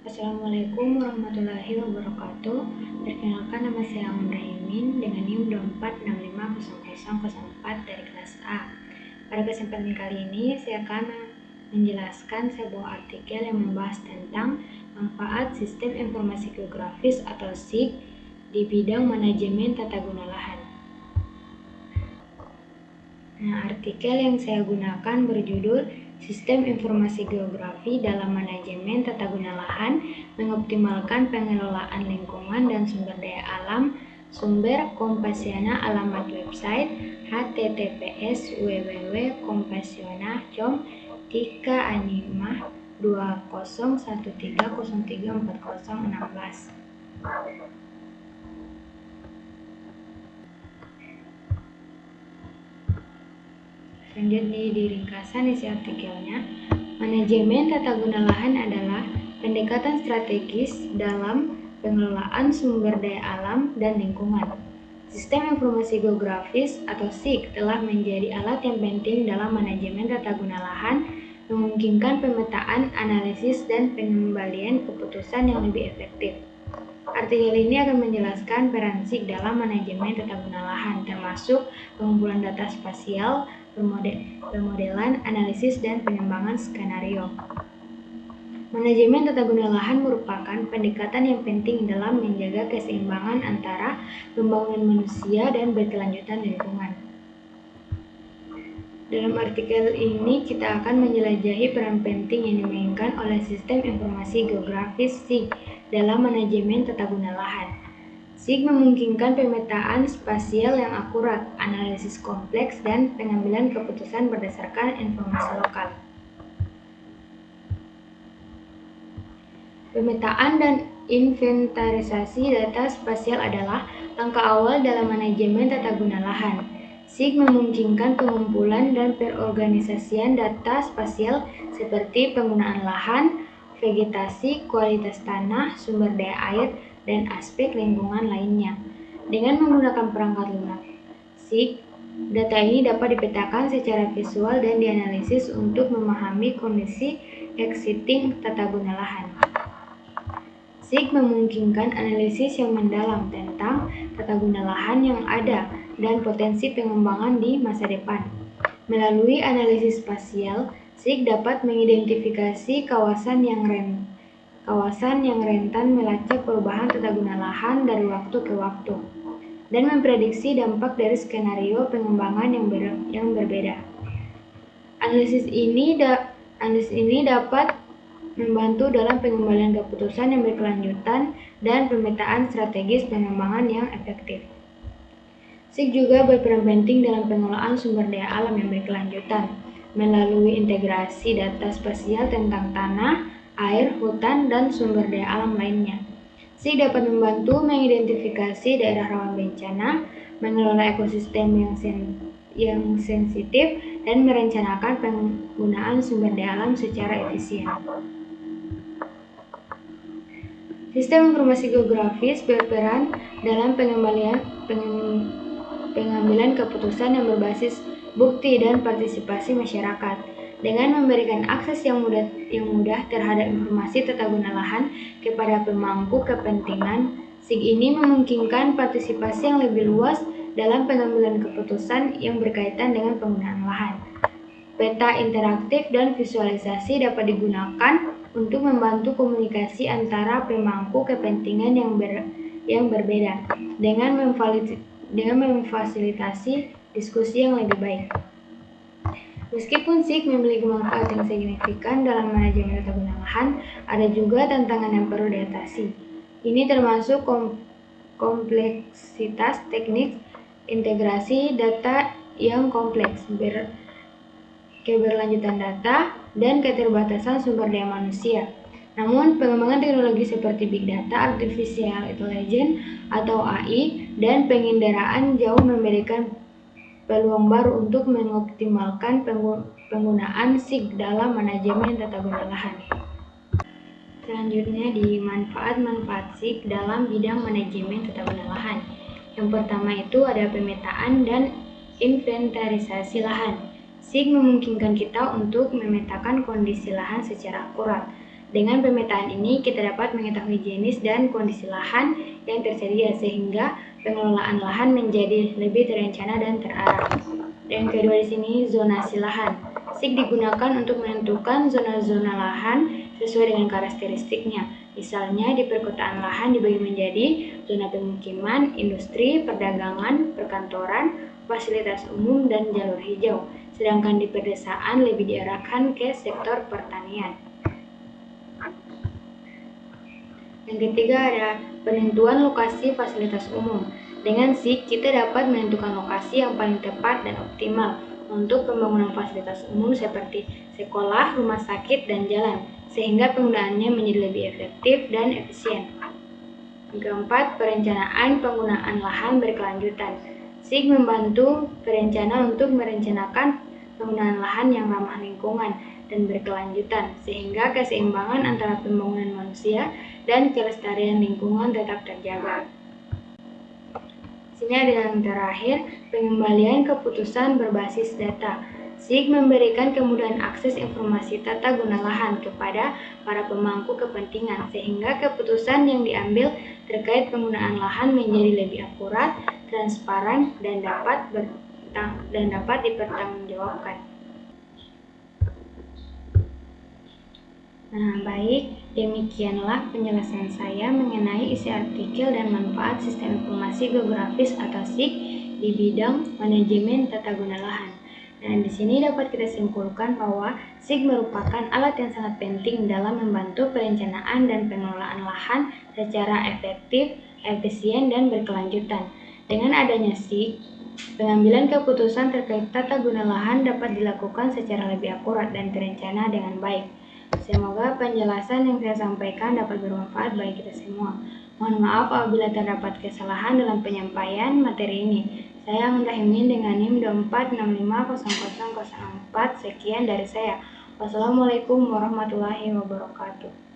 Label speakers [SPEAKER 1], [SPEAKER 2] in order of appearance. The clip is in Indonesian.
[SPEAKER 1] Assalamualaikum warahmatullahi wabarakatuh. Perkenalkan, nama saya Amun Rahimin dengan NIM 24650004 dari kelas A. Pada kesempatan kali ini saya akan menjelaskan sebuah artikel yang membahas tentang manfaat Sistem Informasi Geografis atau SIG di bidang manajemen tata guna lahan. Artikel yang saya gunakan berjudul Sistem Informasi Geografi dalam Manajemen Tata Guna Lahan mengoptimalkan pengelolaan lingkungan dan sumber daya alam. Sumber Kompasiana, alamat website https://www.kompasiana.com, Tika Animah 2013034016. Lanjut di ringkasan isi artikelnya. Manajemen tata guna lahan adalah pendekatan strategis dalam pengelolaan sumber daya alam dan lingkungan. Sistem Informasi Geografis atau SIG telah menjadi alat yang penting dalam manajemen tata guna lahan, memungkinkan pemetaan, analisis, dan pengembalian keputusan yang lebih efektif. Artikel ini akan menjelaskan peran SIG dalam manajemen tata guna lahan, termasuk pengumpulan data spasial, pemodelan, analisis, dan pengembangan skenario. Manajemen tata guna lahan merupakan pendekatan yang penting dalam menjaga keseimbangan antara pembangunan manusia dan berkelanjutan lingkungan. Dalam artikel ini kita akan menjelajahi peran penting yang dimainkan oleh Sistem Informasi Geografis SIG dalam manajemen tata guna lahan. SIG memungkinkan pemetaan spasial yang akurat, analisis kompleks, dan pengambilan keputusan berdasarkan informasi lokal. Pemetaan dan inventarisasi data spasial adalah langkah awal dalam manajemen tata guna lahan. SIG memungkinkan pengumpulan dan perorganisasian data spasial seperti penggunaan lahan, vegetasi, kualitas tanah, sumber daya air, dan aspek lingkungan lainnya. Dengan menggunakan perangkat lunak SIG, data ini dapat dipetakan secara visual dan dianalisis untuk memahami kondisi existing tata guna lahan. SIG memungkinkan analisis yang mendalam tentang tata guna lahan yang ada dan potensi pengembangan di masa depan. Melalui analisis spasial, SIG dapat mengidentifikasi kawasan yang rentan melacak perubahan tata guna lahan dari waktu ke waktu, dan memprediksi dampak dari skenario pengembangan yang berbeda. Analisis ini dapat membantu dalam pengembalian keputusan yang berkelanjutan dan pemetaan strategis pengembangan yang efektif. SIG juga berperan penting dalam pengelolaan sumber daya alam yang berkelanjutan melalui integrasi data spasial tentang tanah, air, hutan, dan sumber daya alam lainnya. SIG dapat membantu mengidentifikasi daerah rawan bencana, mengelola ekosistem yang sensitif, dan merencanakan penggunaan sumber daya alam secara efisien. Sistem Informasi Geografis berperan dalam pengambilan keputusan yang berbasis bukti dan partisipasi masyarakat. Dengan memberikan akses yang mudah terhadap informasi tata guna lahan kepada pemangku kepentingan, SIG ini memungkinkan partisipasi yang lebih luas dalam pengambilan keputusan yang berkaitan dengan penggunaan lahan. Peta interaktif dan visualisasi dapat digunakan untuk membantu komunikasi antara pemangku kepentingan yang berbeda dengan memfasilitasi diskusi yang lebih baik. Meskipun SIG memiliki manfaat yang signifikan dalam manajemen tata guna lahan, ada juga tantangan yang perlu diatasi. Ini termasuk kompleksitas teknik, integrasi data yang kompleks, keberlanjutan data, dan keterbatasan sumber daya manusia. Namun, pengembangan teknologi seperti Big Data, Artificial Intelligence atau AI, dan penginderaan jauh memberikan peluang baru untuk mengoptimalkan penggunaan SIG dalam manajemen tata guna lahan. Selanjutnya di manfaat-manfaat SIG dalam bidang manajemen tata guna lahan. Yang pertama itu ada pemetaan dan inventarisasi lahan. SIG memungkinkan kita untuk memetakan kondisi lahan secara akurat Dengan pemetaan ini, kita dapat mengetahui jenis dan kondisi lahan yang tersedia sehingga pengelolaan lahan menjadi lebih terencana dan terarah. Dan kedua di sini, zonasi lahan. SIG digunakan untuk menentukan zona-zona lahan sesuai dengan karakteristiknya. Misalnya di perkotaan lahan dibagi menjadi zona pemukiman, industri, perdagangan, perkantoran, fasilitas umum, dan jalur hijau. Sedangkan di pedesaan lebih diarahkan ke sektor pertanian. Yang ketiga ada penentuan lokasi fasilitas umum. Dengan SIG, kita dapat menentukan lokasi yang paling tepat dan optimal untuk pembangunan fasilitas umum seperti sekolah, rumah sakit, dan jalan, sehingga penggunaannya menjadi lebih efektif dan efisien. Yang keempat, perencanaan penggunaan lahan berkelanjutan. SIG membantu perencana untuk merencanakan penggunaan lahan yang ramah lingkungan dan berkelanjutan, sehingga keseimbangan antara pembangunan manusia dan kelestarian lingkungan tetap terjaga. Sini ada yang terakhir, pengembalian keputusan berbasis data. SIG memberikan kemudahan akses informasi tata guna lahan kepada para pemangku kepentingan, sehingga keputusan yang diambil terkait penggunaan lahan menjadi lebih akurat, transparan, dan dapat dipertanggungjawabkan. Nah, baik, demikianlah penjelasan saya mengenai isi artikel dan manfaat sistem informasi geografis atau SIG di bidang manajemen tata guna lahan. Dan di sini dapat kita simpulkan bahwa SIG merupakan alat yang sangat penting dalam membantu perencanaan dan pengelolaan lahan secara efektif, efisien, dan berkelanjutan. Dengan adanya SIG, pengambilan keputusan terkait tata guna lahan dapat dilakukan secara lebih akurat dan terencana dengan baik. Semoga penjelasan yang saya sampaikan dapat bermanfaat bagi kita semua. Mohon maaf apabila terdapat kesalahan dalam penyampaian materi ini. Saya Muntahimin dengan NIM 24650004. Sekian dari saya. Wassalamualaikum warahmatullahi wabarakatuh.